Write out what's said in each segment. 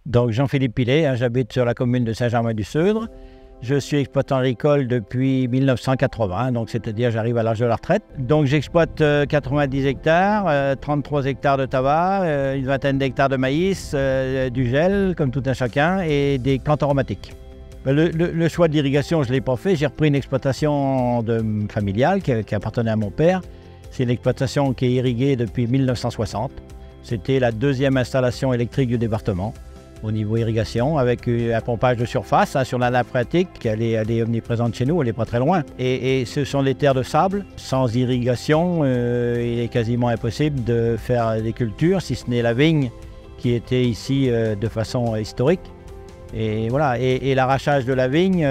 Donc Jean-Philippe Pilet, j'habite sur la commune de Saint-Germain-du-Seudre. Je suis exploitant agricole depuis 1980, donc c'est-à-dire j'arrive à l'âge de la retraite. Donc j'exploite 90 hectares, 33 hectares de tabac, une vingtaine d'hectares de maïs, du gel comme tout un chacun et des plantes aromatiques. Le choix de l'irrigation, je ne l'ai pas fait. J'ai repris une exploitation familiale qui appartenait à mon père. C'est une exploitation qui est irriguée depuis 1960. C'était la deuxième installation électrique du département au niveau irrigation, avec un pompage de surface sur la nappe phréatique. Elle est omniprésente chez nous, elle n'est pas très loin. Et ce sont des terres de sable. Sans irrigation, il est quasiment impossible de faire des cultures, si ce n'est la vigne qui était ici de façon historique. Et voilà, et l'arrachage de la vigne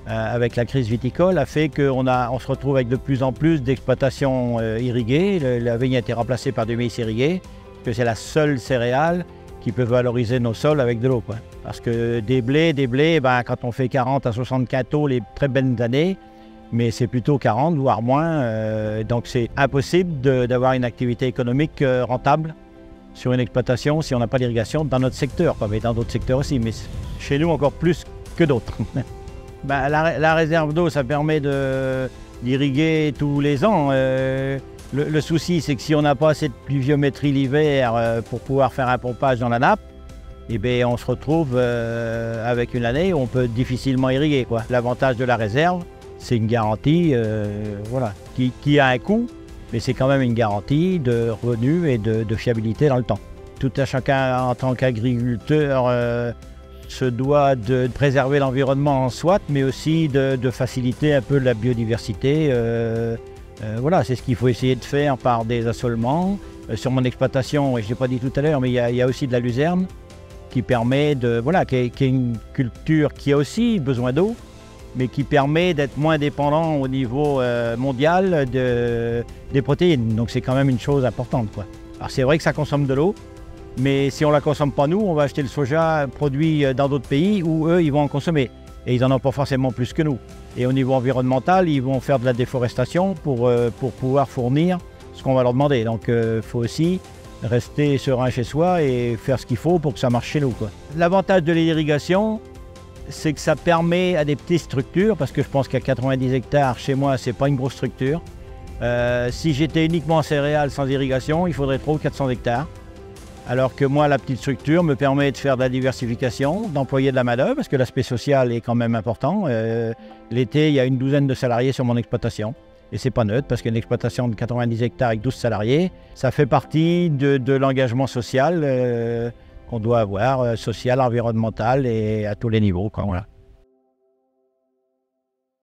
avec la crise viticole a fait qu'on se retrouve avec de plus en plus d'exploitations irriguées. La vigne a été remplacée par du maïs irrigué, parce que c'est la seule céréale qui peut valoriser nos sols avec de l'eau, quoi. Parce que des blés, quand on fait 40 à 60 quintaux les très belles années, mais c'est plutôt 40, voire moins. Donc c'est impossible d'avoir une activité économique rentable sur une exploitation si on n'a pas d'irrigation dans notre secteur, mais dans d'autres secteurs aussi, mais chez nous encore plus que d'autres. La réserve d'eau, ça permet d'irriguer tous les ans. Le souci, c'est que si on n'a pas assez de pluviométrie l'hiver pour pouvoir faire un pompage dans la nappe, on se retrouve avec une année où on peut difficilement irriguer, quoi. L'avantage de la réserve, c'est une garantie qui a un coût, mais c'est quand même une garantie de revenus et de fiabilité dans le temps. Tout un chacun, en tant qu'agriculteur, se doit de préserver l'environnement en soi, mais aussi de faciliter un peu la biodiversité. C'est ce qu'il faut essayer de faire par des assolements. Sur mon exploitation, et je ne l'ai pas dit tout à l'heure, mais il y a aussi de la luzerne qui permet qui est une culture qui a aussi besoin d'eau, mais qui permet d'être moins dépendant au niveau mondial des protéines. Donc c'est quand même une chose importante, quoi. Alors c'est vrai que ça consomme de l'eau, mais si on ne la consomme pas nous, on va acheter le soja produit dans d'autres pays où eux, ils vont en consommer. Et ils n'en ont pas forcément plus que nous. Et au niveau environnemental, ils vont faire de la déforestation pour pouvoir fournir ce qu'on va leur demander. Donc il faut aussi rester serein chez soi et faire ce qu'il faut pour que ça marche chez nous, quoi. L'avantage de l'irrigation, c'est que ça permet à des petites structures, parce que je pense qu'à 90 hectares, chez moi, c'est pas une grosse structure. Si j'étais uniquement en céréales sans irrigation, il faudrait 300 ou 400 hectares. Alors que moi, la petite structure me permet de faire de la diversification, d'employer de la main-d'œuvre, parce que l'aspect social est quand même important. L'été, il y a une douzaine de salariés sur mon exploitation. Et c'est pas neutre, parce qu'une exploitation de 90 hectares avec 12 salariés, ça fait partie de l'engagement social qu'on doit avoir, social, environnemental et à tous les niveaux, quoi, voilà.